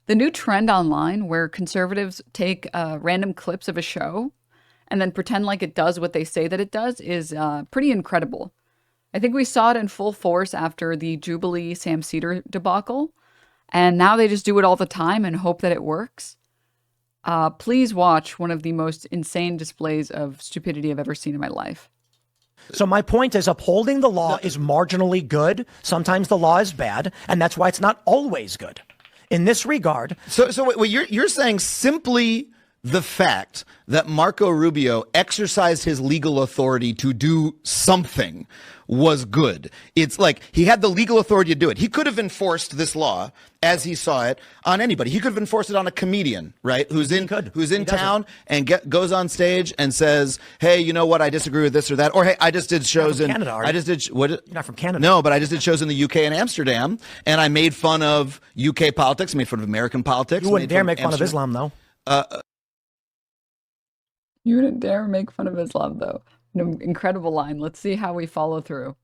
The new trend online where conservatives take random clips of a show and then pretend like it does what they say that it does is pretty incredible. I think we saw it in full force after the Jubilee Sam Cedar debacle, and now they just do it all the time and hope that it works. Please watch one of the most insane displays of stupidity I've ever seen in my life. So my point is upholding the law is marginally good. Sometimes the law is bad, and that's why it's not always good. In this regard. So wait, you're saying simply the fact that Marco Rubio exercised his legal authority to do something was good. It's like he had the legal authority to do it. He could have enforced this law as he saw it on anybody. He could have enforced it on a comedian, right? Who's in town and goes on stage and says, "Hey, you know what? I disagree with this or that." Or, "Hey, I just did shows in Canada, I just did what? You're not from Canada. No, but I just did shows in the UK and Amsterdam, and I made fun of UK politics, made fun of American politics. You wouldn't dare make fun of Islam, though. You wouldn't dare make fun of Islam, though. An incredible line. Let's see how we follow through.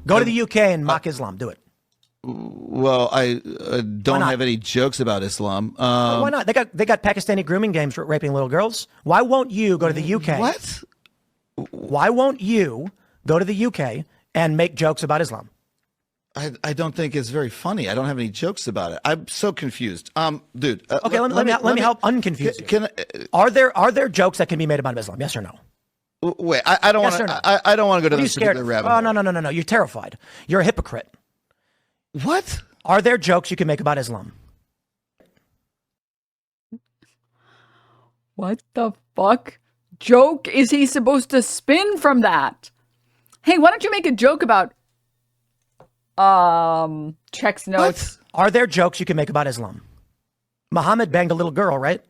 Go to the UK and mock Islam. Do it. Well, I don't have any jokes about Islam. Why not? They got Pakistani grooming gangs raping little girls. Why won't you go to the UK? What? Why won't you go to the UK and make jokes about Islam? I don't think it's very funny. I don't have any jokes about it. I'm so confused. Dude. Okay, let me help unconfuse you. Are there jokes that can be made about Islam? Yes or no? Wait, I don't want to. I don't want to go to this particular rabbit hole. Oh, no. You're terrified. You're a hypocrite. What? Are there jokes you can make about Islam? What the fuck joke is he supposed to spin from that? Hey, why don't you make a joke about checks notes? What? Are there jokes you can make about Islam? Muhammad banged a little girl, right?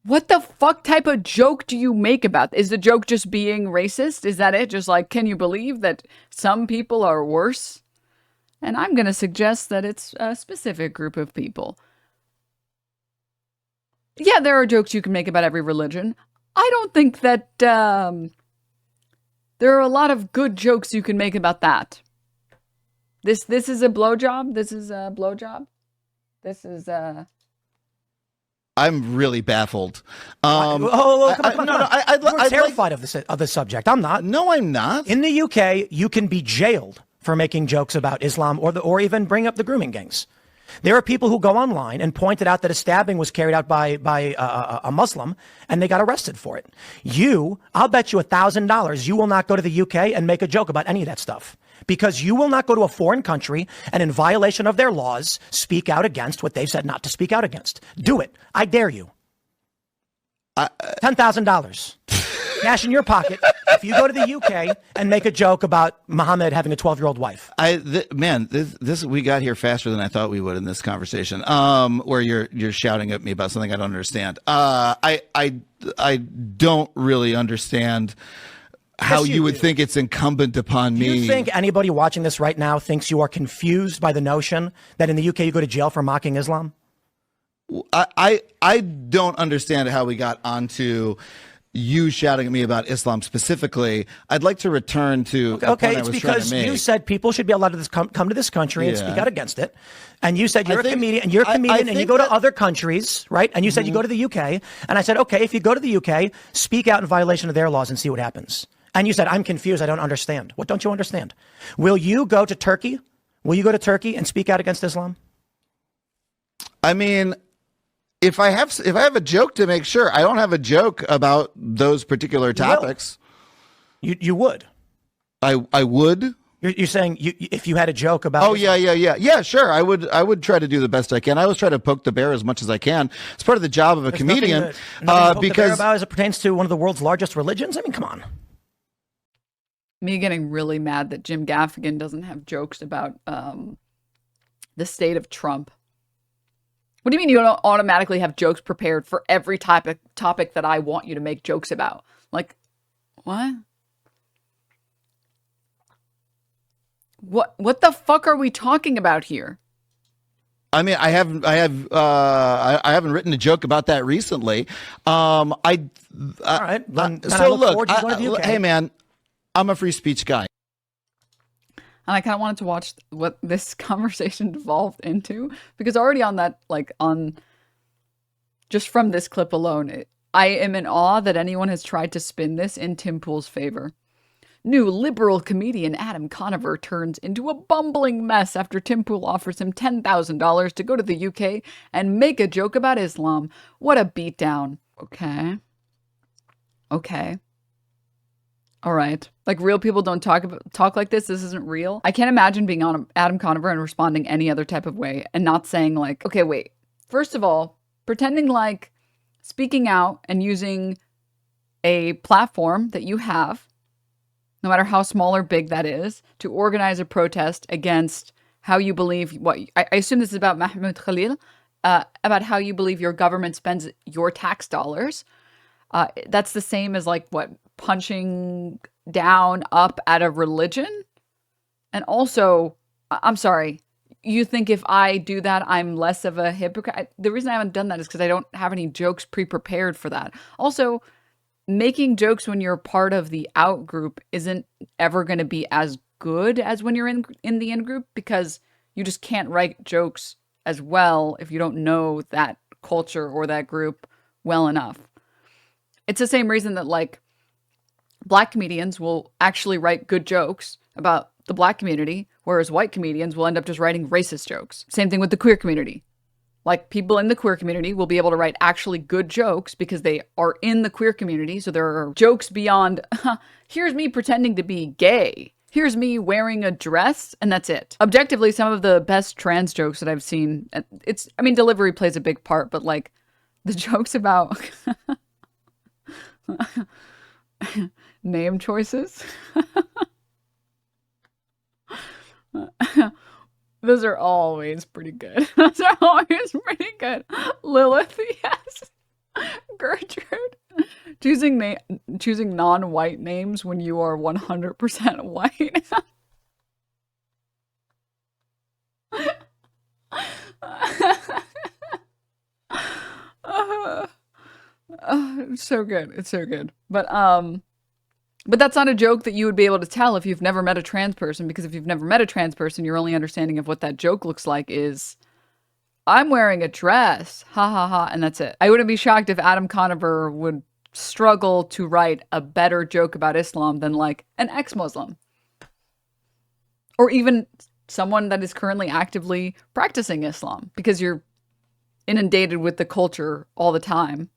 What the fuck type of joke do you make about? Is the joke just being racist? Is that it? Just like, can you believe that some people are worse? And I'm going to suggest that it's a specific group of people. Yeah, there are jokes you can make about every religion. I don't think that there are a lot of good jokes you can make about that. This is a blowjob. This is a blowjob. This is a... I'm really baffled. Come on. You're terrified of the subject. I'm not. No, I'm not. In the UK, you can be jailed for making jokes about Islam or even bring up the grooming gangs. There are people who go online and pointed out that a stabbing was carried out by a Muslim, and they got arrested for it. I'll bet you $1,000 you will not go to the UK and make a joke about any of that stuff, because you will not go to a foreign country and, in violation of their laws, speak out against what they've said not to speak out against. Do it. I dare you. $10,000. Cash in your pocket if you go to the UK and make a joke about Muhammad having a 12-year-old wife. This we got here faster than I thought we would in this conversation. Where you're shouting at me about something I don't understand. I don't really understand how you would think it's incumbent upon me. Do you think anybody watching this right now thinks you are confused by the notion that in the UK you go to jail for mocking Islam? I don't understand how we got onto you shouting at me about Islam specifically. I'd like to return to it's because you said people should be allowed to come to this country and speak out against it. And you said you're a comedian and you go to other countries, right? And you said you go to the UK. And I said, okay, if you go to the UK, speak out in violation of their laws and see what happens. And you said, I'm confused. I don't understand. What don't you understand? Will you go to Turkey? Will you go to Turkey and speak out against Islam? I mean, if I have a joke to make, sure. I don't have a joke about those particular topics. You would. I would. You're saying if you had a joke about. Oh yeah. Sure. I would try to do the best I can. I always try to poke the bear as much as I can. It's part of the job of a comedian. Nothing to poke the bear about as it pertains to one of the world's largest religions. I mean, come on. Me getting really mad that Jim Gaffigan doesn't have jokes about the state of Trump. What do you mean you don't automatically have jokes prepared for every topic that I want you to make jokes about? Like, what? What the fuck are we talking about here? I mean, I haven't written a joke about that recently. All right. So look, hey man, I'm a free speech guy. And I kind of wanted to watch what this conversation devolved into, because already on that, like on just from this clip alone, I am in awe that anyone has tried to spin this in Tim Pool's favor. New liberal comedian Adam Conover turns into a bumbling mess after Tim Pool offers him $10,000 to go to the UK and make a joke about Islam. What a beatdown. Okay. All right. Like, real people don't talk like this. This isn't real. I can't imagine being on Adam Conover and responding any other type of way and not saying like, okay, wait. First of all, pretending like speaking out and using a platform that you have, no matter how small or big that is, to organize a protest against how you believe I assume this is about Mahmoud Khalil, about how you believe your government spends your tax dollars. That's the same as like punching down up at a religion. And also, I'm sorry, you think if I do that, I'm less of a hypocrite? The reason I haven't done that is because I don't have any jokes pre-prepared for that. Also, making jokes when you're part of the out group isn't ever going to be as good as when you're in the in group, because you just can't write jokes as well if you don't know that culture or that group well enough. It's the same reason that like black comedians will actually write good jokes about the black community, whereas white comedians will end up just writing racist jokes. Same thing with the queer community. Like, people in the queer community will be able to write actually good jokes because they are in the queer community. So there are jokes beyond, here's me pretending to be gay. Here's me wearing a dress, and that's it. Objectively, some of the best trans jokes that I've seen, delivery plays a big part, but like the jokes about name choices. Those are always pretty good. Lilith, yes. Gertrude. Choosing non-white names when you are 100% white. It's so good. It's so good. But that's not a joke that you would be able to tell if you've never met a trans person, because if you've never met a trans person, your only understanding of what that joke looks like is, I'm wearing a dress, ha ha ha, and that's it. I wouldn't be shocked if Adam Conover would struggle to write a better joke about Islam than like an ex-Muslim. Or even someone that is currently actively practicing Islam, because you're inundated with the culture all the time.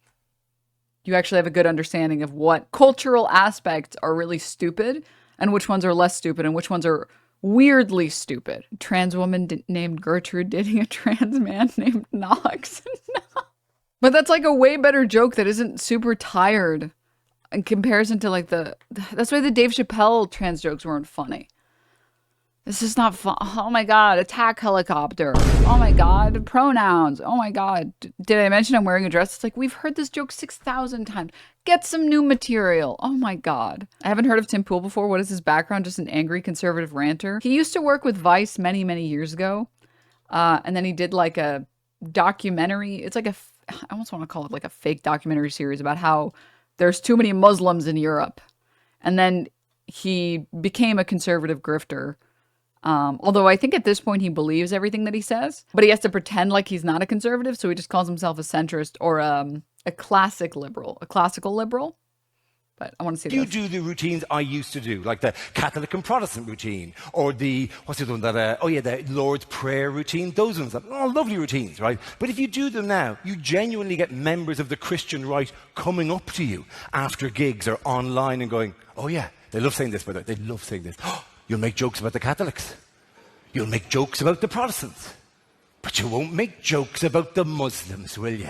You actually have a good understanding of what cultural aspects are really stupid and which ones are less stupid and which ones are weirdly stupid. Trans woman named Gertrude dating a trans man named Knox. But that's like a way better joke that isn't super tired in comparison to like that's why the Dave Chappelle trans jokes weren't funny. This is not fun. Oh my God, attack helicopter. Oh my God, pronouns. Oh my God, did I mention I'm wearing a dress? It's like, we've heard this joke 6,000 times. Get some new material. Oh my God. I haven't heard of Tim Pool before. What is his background? Just an angry conservative ranter. He used to work with Vice many, many years ago. And then he did like a documentary. It's like I almost want to call it like a fake documentary series about how there's too many Muslims in Europe. And then he became a conservative grifter. Although I think at this point he believes everything that he says, but he has to pretend like he's not a conservative, so he just calls himself a centrist or a classical liberal. But I want to see this. You do the routines I used to do, like the Catholic and Protestant routine, or the, what's the one that, the Lord's Prayer routine, those ones, all lovely routines, right? But if you do them now, you genuinely get members of the Christian right coming up to you after gigs or online and going, oh yeah, they love saying this, by the way, they love saying this. You'll make jokes about the Catholics. You'll make jokes about the Protestants. But you won't make jokes about the Muslims, will you?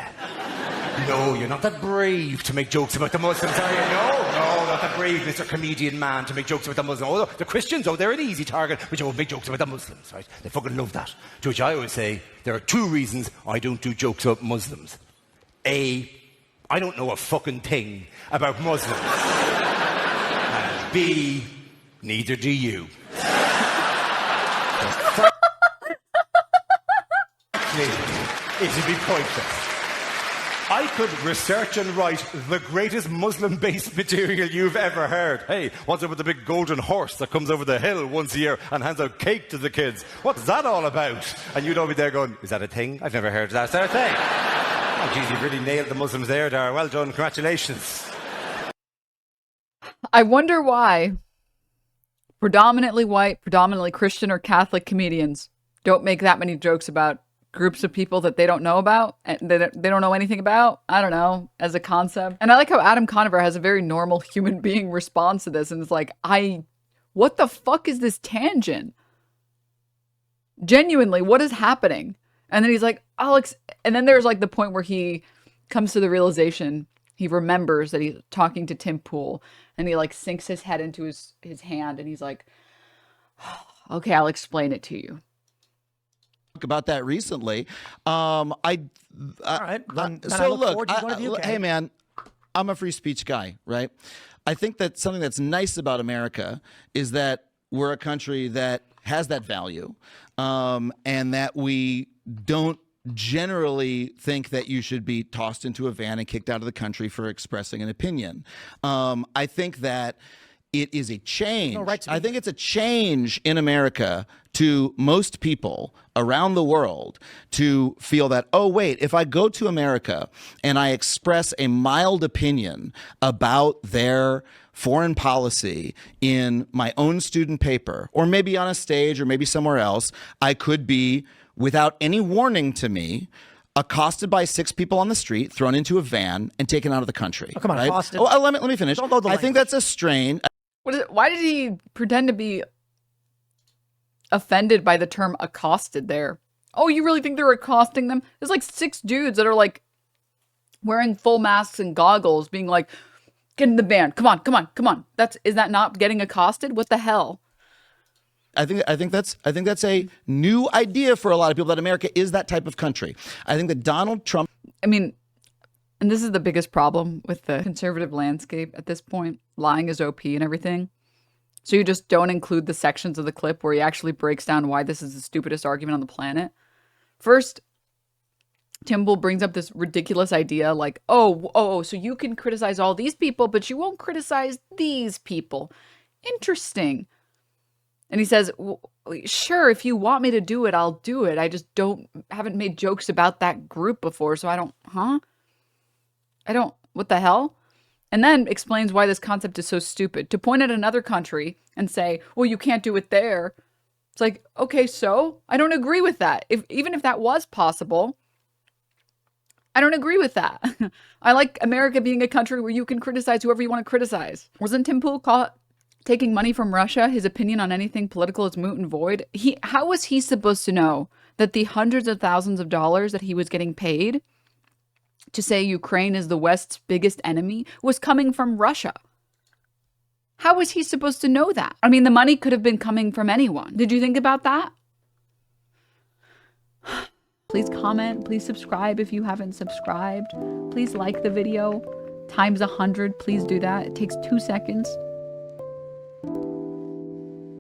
No, you're not that brave to make jokes about the Muslims, are you? No, not that brave, Mr. Comedian Man, to make jokes about the Muslims. Oh, the Christians, they're an easy target, but you won't make jokes about the Muslims, right? They fucking love that. To which I always say, there are two reasons I don't do jokes about Muslims. A, I don't know a fucking thing about Muslims. And B, neither do you. It'd be pointless. I could research and write the greatest Muslim-based material you've ever heard. Hey, what's up with the big golden horse that comes over the hill once a year and hands out cake to the kids? What's that all about? And you'd all be there going, is that a thing? I've never heard of that. Is that a thing? Oh, geez, you've really nailed the Muslims there, Dara. Well done. Congratulations. I wonder why predominantly white, predominantly Christian or Catholic comedians don't make that many jokes about groups of people that they don't know about and they don't know anything about. I don't know, as a concept. And I like how Adam Conover has a very normal human being response to this, and it's like, what the fuck is this tangent? Genuinely, what is happening? And then he's like, Alex, and then there's like the point where he comes to the realization, he remembers that he's talking to Tim Pool, and he like sinks his head into his hand, and he's like, okay, I'll explain it to you. About that recently. All right. Then I look forward to going to the UK. Hey man, I'm a free speech guy, right? I think that something that's nice about America is that we're a country that has that value, and that we don't generally think that you should be tossed into a van and kicked out of the country for expressing an opinion. I think that it is a change. No, right, I think it's a change in America to most people around the world to feel that, oh, wait, if I go to America and I express a mild opinion about their foreign policy in my own student paper, or maybe on a stage or maybe somewhere else, I could be, without any warning to me, accosted by 6 people on the street, thrown into a van, and taken out of the country. Oh, come on, right? accosted. Oh, let me finish. Don't load the I think language. that's a strain. What is it? Why did he pretend to be offended by the term accosted there? Oh, you really think they're accosting them? There's like 6 dudes that are like wearing full masks and goggles being like, get in the van. Come on, come on, come on. Is that not getting accosted? What the hell? I think that's a new idea for a lot of people, that America is that type of country. I think that Donald Trump, I mean, and this is the biggest problem with the conservative landscape at this point. Lying is OP and everything. So you just don't include the sections of the clip where he actually breaks down why this is the stupidest argument on the planet. First, Tim Pool brings up this ridiculous idea like, so you can criticize all these people, but you won't criticize these people. Interesting. And he says, well, sure, if you want me to do it, I'll do it. I just haven't made jokes about that group before, so what the hell? And then explains why this concept is so stupid. To point at another country and say, well, you can't do it there. It's like, okay, so I don't agree with that. Even if that was possible, I don't agree with that. I like America being a country where you can criticize whoever you want to criticize. Wasn't Tim Pool caught taking money from Russia? His opinion on anything political is moot and void. How was he supposed to know that the hundreds of thousands of dollars that he was getting paid to say Ukraine is the West's biggest enemy was coming from Russia? How was he supposed to know that? I mean, the money could have been coming from anyone. Did you think about that? Please comment. Please subscribe if you haven't subscribed. Please like the video. Times 100. Please do that. It takes 2 seconds.